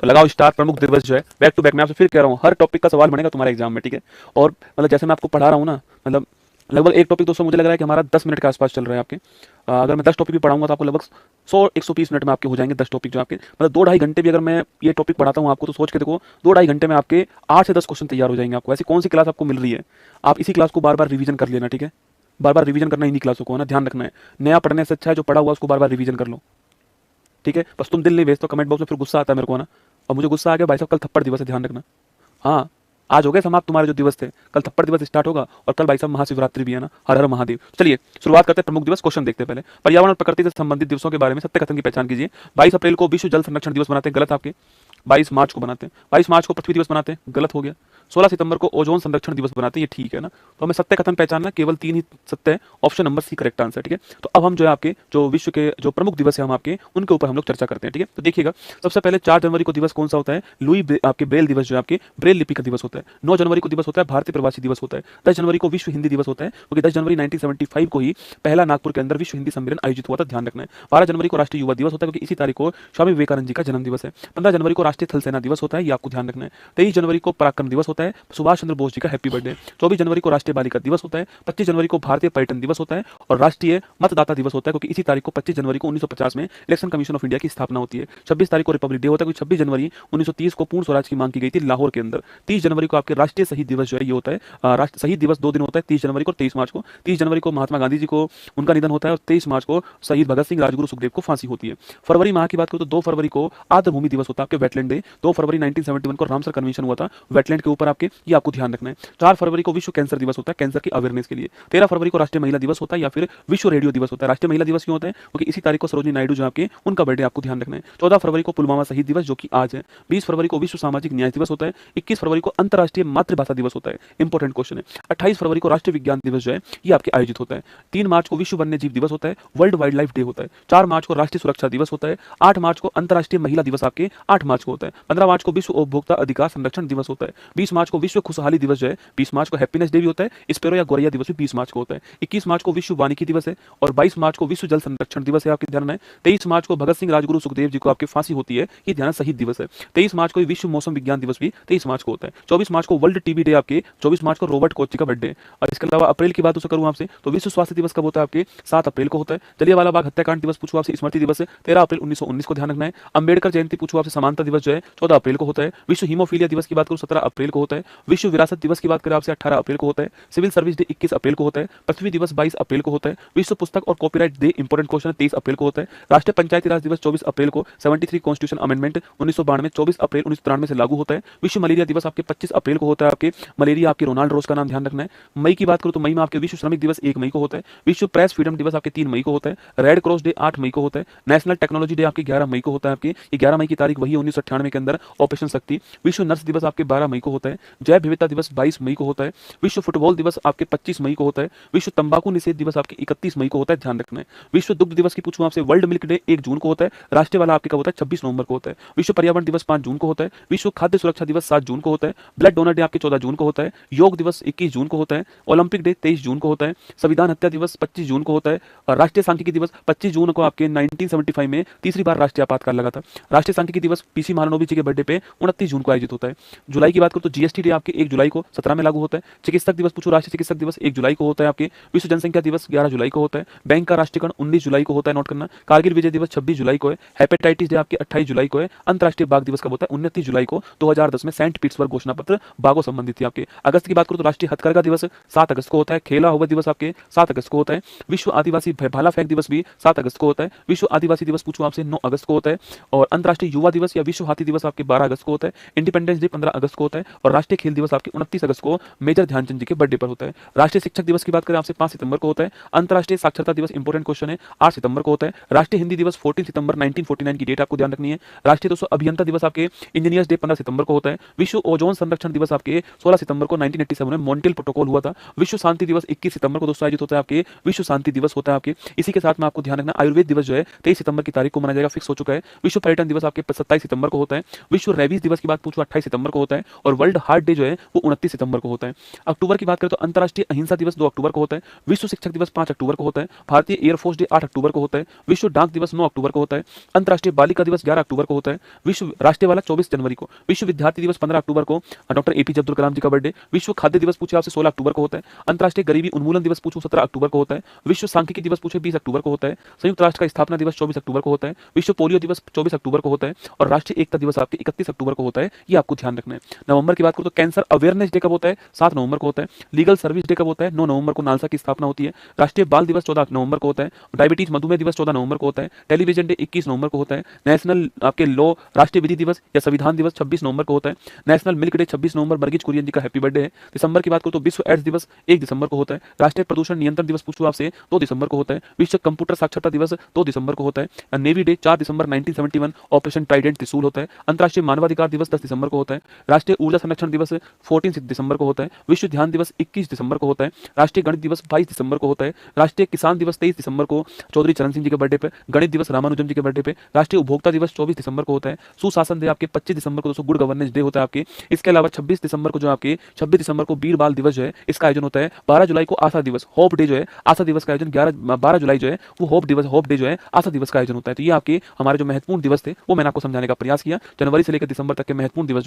तो लगाओ स्टार। प्रमुख दिवस जो है बैक टू बैक, मैं आपसे फिर कह रहा हूँ हर टॉपिक का सवाल बनेगा तुम्हारे एग्जाम में, ठीक है। और मतलब जैसे मैं आपको पढ़ा रहा हूँ ना, मतलब लगभग एक टॉपिक दोस्तों मुझे लग रहा है कि हमारा 10 मिनट के आसपास चल रहा है आपके। अगर मैं 10 टॉपिक भी पढ़ाऊंगा तो आपको लगभग 100-120 मिनट में आपके हो जाएंगे 10 टॉपिक जो आपके, मतलब 2-2.5 घंटे भी अगर मैं ये टॉपिक पढ़ाता हूँ आपको तो सोच के देखो 2-2.5 घंटे में आपके 8 से 10 क्वेश्चन तैयार हो जाएंगे आपको। ऐसी कौन सी क्लास आपको मिल रही है, आप इसी क्लास को बार बार रिवीजन कर लेना, ठीक है। बार बार रिवीजन करना इन्हीं क्लासों को है ना, ध्यान रखना है। नया पढ़ने से अच्छा है जो पढ़ा हुआ उसको बार बार रिवीजन कर लो, ठीक है। बस तुम दिल नहीं भेजते कमेंट बॉक्स में, फिर गुस्सा आता है मेरे को ना। और मुझे गुस्सा आ गया भाई साहब, कल थप्पड़ दिवस है, ध्यान रखना। हाँ, आज हो गए समाप्त तुम्हारे जो दिवस थे, कल थप्पड़ दिवस स्टार्ट होगा और कल भाई साहब महाशिवरात्रि भी है ना। हर हर महादेव। चलिए शुरुआत करते हैं प्रमुख दिवस। क्वेश्चन देखते हैं पहले। पर्यावरण और प्रकृति से संबंधित दिवसों के बारे में सत्य कथन की पहचान कीजिए। 22 अप्रैल को विश्व जल संरक्षण दिवस मनाते हैं, गलत आपके। 22 मार्च को बनाते हैं। 22 मार्च को पृथ्वी दिवस मनाते हैं, गलत हो गया। 16 सितंबर को ओजोन संरक्षण दिवस बनाते हैं, ये ठीक है ना। तो हमें सत्य कथन पहचानना, केवल 3 ही सत्य है, option number C correct answer, ठीक है। तो अब हम जो है आपके जो विश्व के जो प्रमुख दिवस है हम आपके उनके ऊपर हम लोग चर्चा करते हैं, ठीक है। तो देखिएगा सबसे पहले 4 जनवरी को दिवस कौन सा होता है, आपके ब्रेल दिवस जो है आपके ब्रेल लिपि का दिवस होता है। 9 जनवरी को दिवस होता है भारतीय प्रवासी दिवस होता है। 10 जनवरी को विश्व हिंदी दिवस होता है, क्योंकि 10 जनवरी 1975 को ही पहला नागपुर के अंदर विश्व हिंदी सम्मेलन आयोजित हुआ था, ध्यान रखना है। 12 जनवरी को राष्ट्रीय युवा दिवस होता है, क्योंकि इसी तारीख को स्वामी विवेकानंद जी का जन्म दिवस है। 15 जनवरी को राष्ट्रीय थल सेना दिवस होता है, ये आपको ध्यान रखना है। 23 जनवरी को पराक्रम दिवस होता है, सुभाष चंद्र बोस जी का हैप्पी बर्थडे। 24 जनवरी को राष्ट्रीय बालिका दिवस होता है। 25 जनवरी को भारतीय पर्यटन दिवस होता है और राष्ट्रीय मतदाता दिवस होता है, क्योंकि इसी तारीख को 25 जनवरी को 1950 में इलेक्शन कमीशन ऑफ इंडिया की स्थापना होती है। 26 तारीख को रिपब्लिक डे होता है, क्योंकि 26 जनवरी 1930 को पूर्ण स्वराज की मांग की गई थी लाहौर के अंदर। 30 जनवरी को आपके राष्ट्रीय शहीद दिवस जो है ये होता है। राष्ट्र शहीद दिवस 2 दिन होता है, 30 जनवरी को और 23 मार्च को। 30 जनवरी को महात्मा गांधी जी को उनका निधन होता है और 23 मार्च को शहीद भगत सिंह, राजगुरु, सुखदेव को फांसी होती है। फरवरी माह की बात करूं तो 2 फरवरी को आर्द्र भूमि दिवस होता है आपके, वेटलैंड डे। 2 फरवरी 1971 को रामसर कन्वेंशन हुआ था वेटलैंड के ऊपर आपके, ये आपको ध्यान रखना है। 4 फरवरी को विश्व कैंसर दिवस होता है, कैंसर की अवेयरनेस के लिए। 13 फरवरी को राष्ट्रीय महिला दिवस होता है या फिर विश्व रेडियो दिवस होता है। राष्ट्रीय महिला दिवस क्यों होता है, क्योंकि इसी तारीख को सरोजिनी नायडू जो आपके उनका बर्थडे आपको ध्यान रखना है। 14 फरवरी को पुलवामा शहीद दिवस जो कि आज है। 20 फरवरी को विश्व सामाजिक न्याय दिवस होता है। 21 फरवरी को अंतर्राष्ट्रीय मातृभाषा दिवस होता है, इंपॉर्टेंट क्वेश्चन है। 28 फरवरी को राष्ट्रीय विज्ञान दिवस जो है ये आपके आयोजित होता है। 3 मार्च को विश्व वन्य जीव दिवस होता है, वर्ल्ड वाइल्ड लाइफ डे होता है। 4 मार्च को राष्ट्रीय सुरक्षा दिवस होता है। 8 मार्च को अंतर्राष्ट्रीय महिला दिवस आपके 8 मार्च को होता है। 15 मार्च को विश्व उपभोक्ता अधिकार संरक्षण दिवस होता है। 20 मार्च को विश्व खुशहाली दिवस जो है, 20 मार्च को हैप्पीनेस डे भी होता है। स्पेरो या गोरैया दिवस भी 20 मार्च को होता है। 21 मार्च को विश्व वानिकी दिवस है और 22 मार्च को विश्व जल संरक्षण दिवस है, आपके ध्यान में। 23 मार्च को भगत सिंह, राजगुरु, सुखदेव जी को आपकी फांसी होती है, ये ध्यान शहीद दिवस है। 23 मार्च को विश्व मौसम विज्ञान दिवस भी 23 मार्च को होता है। 24 मार्च को वर्ल्ड टीबी डे आपके, 24 मार्च को रॉबर्ट कोच का बर्थडे। और इसके अलावा अप्रैल की बात करूं आपसे तो विश्व स्वास्थ्य दिवस कब होता है आपके, 7 अप्रैल को होता है। जलियांवाला बाग हत्याकांड दिवस पूछूं आपसे, स्मृति दिवस है 13 अप्रैल 1919 को ध्यान रखना है। अंबेडकर जयंती पूछूं आपसे, समानता दिवस जो है 14 अप्रैल को होता है। विश्व हीमोफीलिया दिवस की बात करूं 17 अप्रैल को होता है। विश्व विरासत दिवस की बात करें आपसे 18 अप्रैल को होता है। सिविल सर्विस डे 21 अप्रैल को होता है। पृथ्वी दिवस 22 अप्रैल को होता है। विश्व पुस्तक और कॉपीराइट डे इंपॉर्टेंट क्वेश्चन है 23 अप्रैल को होता है। राष्ट्रीय पंचायती राज दिवस 24 अप्रैल को, 73 कॉन्स्टिट्यूशन अमेंडमेंट 1992 24 अप्रैल 1993 से लागू होता है। विश्व मलेरिया दिवस आपके 25 अप्रैल को होता है आपके, मलेरिया आपके रोनाल्ड रोज का नाम ध्यान रखना है। मई की बात करूं तो मई में आपके विश्व श्रमिक दिवस 1 मई को होता है। विश्व प्रेस फ्रीडम दिवस आपके 3 मई को होता है। रेड क्रॉस डे 8 मई को होता है। नेशनल टेक्नोलॉजी डे आपके 11 मई को होता है आपके, ये 11 मई की तारीख वही 1998 के अंदर ऑपरेशन शक्ति। विश्व नर्स दिवस आपके 12 मई को होता है। जैव विविधता दिवस 22 मई को होता है। विश्व फुटबॉल दिवस आपके 25 मई को होता है। विश्व तंबाकू निषेध दिवस आपके 31 मई को होता है, ध्यान रखना है। विश्व दुग्ध दिवस की पूछूं आपसे, वर्ल्ड मिल्क डे 1 जून को होता है। राष्ट्रीय वाला आपके कब होता है, 26 नवंबर को होता है। विश्व पर्यावरण दिवस 5 जून को होता है। विश्व खाद्य सुरक्षा दिवस 7 जून को होता है। ब्लड डोनर डे आपके 14 जून को होता है। योग दिवस 21 जून को होता है। ओलंपिक डे 23 जून को होता है। संविधान हत्या दिवस 25 जून को होता है। और राष्ट्रीय सांख्यिकी दिवस 25 जून को आपके 1975 में तीसरी बार राष्ट्रीय आपातकाल लगा था। राष्ट्रीय सांख्यिकी दिवस पीसी महालनोबिस जी के बर्थडे पे 29 जून को आयोजित होता है। जुलाई की बात करूं तो जीएसटी डे आपके 1 जुलाई को 17 में लागू होता है। चिकित्सक दिवस पूछो, राष्ट्रीय चिकित्सक दिवस 1 जुलाई को होता है आपके। विश्व जनसंख्या दिवस 11 जुलाई को होता है। बैंक का राष्ट्रीयकरण 19 जुलाई को होता है, नोट करना। कारगिल विजय दिवस 26 जुलाई को है। हेपेटाइटिस डे आपके 28 जुलाई को है। अंतर्राष्ट्रीय बाघ दिवस कब होता है, 29 जुलाई को 2010 में सेंट पीटर्सबर्ग घोषणा पत्र बाघों संबंधित थी आपके। अगस्त की बात करूं तो राष्ट्रीय हथकरघा दिवस 7 अगस्त को होता है। खेला हुआ दिवस आपके 7 अगस्त को होता है। विश्व आदिवासी भाला फेंक दिवस भी 7 अगस्त को होता है। विश्व आदिवासी दिवस पूछूं आपसे 9 अगस्त को होता है। और अंतर्राष्ट्रीय युवा दिवस या विश्व हाथी दिवस आपके 12 अगस्त को होता है। इंडिपेंडेंस डे 15 अगस्त को होता है। और राष्ट्रीय खेल दिवस आपके 29 अगस्त को मेजर ध्यानचंद जी के बर्थडे पर होता है। राष्ट्रीय शिक्षक दिवस की बात करें आपसे 5 सितंबर को होता है। अंतर्राष्ट्रीय साक्षरता दिवस इंपॉर्टेंट क्वेश्चन है 8 सितंबर को होता है। राष्ट्रीय हिंदी दिवस 14 सितंबर 1949 की डेट आपको ध्यान रखनी है। राष्ट्रीय दोस्तों अभियंता दिवस आपके इंजीनियर्स डे 15 सितंबर को होता है। विश्व ओजोन संरक्षण दिवस आपके 16 सितंबर को 1987 में मॉन्ट्रियल प्रोटोकॉल हुआ था। विश्व शांति दिवस 21 सितंबर को दोस्तों आयोजित होता है आपके, विश्व शांति दिवस होता है आपके। इसी के साथ में आपको ध्यान रखना आयुर्वेद दिवस जो है 23 सितंबर की तारीख को मनाया जाएगा, फिक्स हो चुका है। विश्व पर्यटन दिवस आपके 27 सितंबर को होता है। विश्व रेबीज दिवस की बात पूछो 28 सितंबर को होता है। और वर्ल्ड हार्ट डे जो है वो 29 सितंबर को होता है। अक्टूबर की बात करें तो अंतर्राष्ट्रीय अहिंसा दिवस 2 अक्टूबर को होता है, विश्व शिक्षक दिवस 5 अक्टूबर को होता है, भारतीय एयरफोर्स डे 8 अक्टूबर को होता है, विश्व डाक दिवस 9 अक्टूबर को होता है, अंतर्राष्ट्रीय बालिका दिवस 11 अक्टूबर को होता है, विश्व राष्ट्रीय वाला 24 जनवरी को, विश्व विद्यार्थी दिवस 15 अक्टूबर को, डॉक्टर एपीजे अब्दुल कलाम जी का बर्थडे, विश्व खाद्य दिवस पूछे आपसे 16 अक्टूबर को होता है, अंतर्राष्ट्रीय गरीबी उन्मूलन दिवस पूछो 17 अक्टूबर को होता है, विश्व सांख्यिकी दिवस पूछे 20 अक्टूबर को होता है, संयुक्त राष्ट्र का स्थापना दिवस 24 अक्टूबर को होता है, विश्व पोलियो दिवस 24 अक्टूबर को होता है और राष्ट्रीय एकता दिवस आपके 31 अक्टूबर को होता है। ये आपको ध्यान रखना है। नवंबर की बात करो तो कैंसर अवेयरनेस डे कब होता है? 7 नवंबर को होता है। लीगल सर्विस डे कब होता है? 9 नवंबर को नालसा की स्थापना होती है। राष्ट्रीय बाल दिवस 14 नवंबर को होता है। डायबिटीज मधुमेह दिवस 14 नवंबर को होता है। टेलीविजन डे 21 नवंबर को होता है। नेशनल आपके लॉ राष्ट्रीय विधि दिवस या संविधान दिवस 26 नवंबर को होता है। नेशनल मिल्क डे 26 नवंबर, वर्गीज कुरियन जी का हैप्पी बर्थडे है। दिसंबर की बात करो तो विश्व एड्स दिवस 1 दिसंबर को होता है। राष्ट्रीय प्रदूषण नियंत्रण दिवस पूछो आपसे 2 दिसंबर को होता है। विश्व कंप्यूटर साक्षरता दिवस 2 दिसंबर को होता है। नेवी डे 4 दिसंबर 1971 ऑपरेशन ट्राइडेंट त्रिशूल होता है। अंतर्राष्ट्रीय मानवाधिकार दिवस 10 दिसंबर को होता है। राष्ट्रीय ऊर्जा संरक्षण दिवस 14 दिसंबर को होता है। विश्व ध्यान दिवस 21 दिसंबर को होता है। राष्ट्रीय गणित दिवस 22 दिसंबर को होता है। राष्ट्रीय किसान दिवस 23 दिसंबर को चौधरी चरण सिंह जी के बर्थडे पे। गणित दिवस रामानुजम जी के बर्थडे पे। राष्ट्रीय उपभोक्ता दिवस 24 दिसंबर को होता है। सुशासन डे आपके 25 दिसंबर को दोस्तों गुड गवर्नेंस डे होता है आपके। इसके अलावा 26 दिसंबर को जो आपके 26 दिसंबर को वीर बाल दिवस जो है इसका आयोजन होता है। 12 जुलाई को आशा दिवस होप डे जो है आशा दिवस का आयोजन 12 जुलाई जो है वो होप डे जो है आशा दिवस का आयोजन होता है। तो ये आपके हमारे जो महत्वपूर्ण दिवस थे वो मैंने आपको समझाने का प्रयास किया। जनवरी से लेकर दिसंबर तक के महत्वपूर्ण दिवस